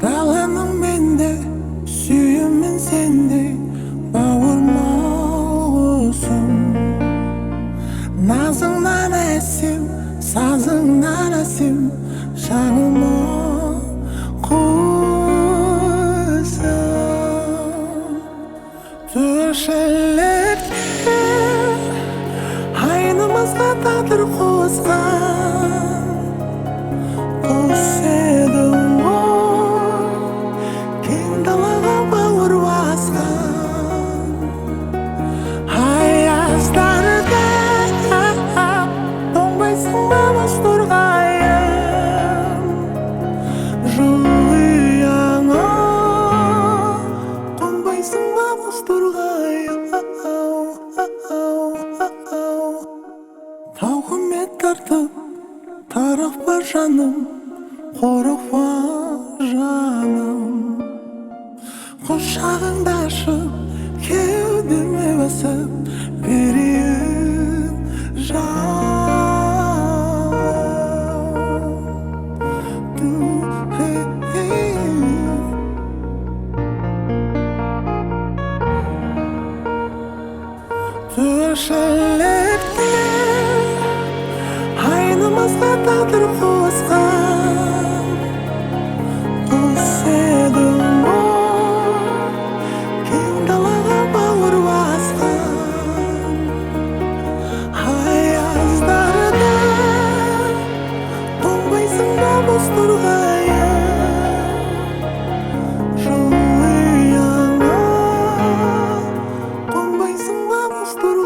Bağlanım mende, suyumun sende, bağırmalısın. Nazından esim, sazından esim, şanıma kuzum. Düşelekte, aynımızda tadır kuzgan. Kusedum o, keng dalaga bağır baskan. Ayazlarda, toңбайсың ба бос тұрғайым. Жылы яңа, тоңбайсың ба бос тұрғайым. Тауқымет тартып, тарықпа жаным, қорықпа жаным. Құшағыңда ашып, кеудеме басып берейін Тіршілікте айнымызға тағдыр қосқан. Құс едің ғой, кең далаға бауыр басқан. Аяздарда тоңбайсың ба бос тұрғайым. Жылы яңа, тоңбайсың ба бос тұрғайым.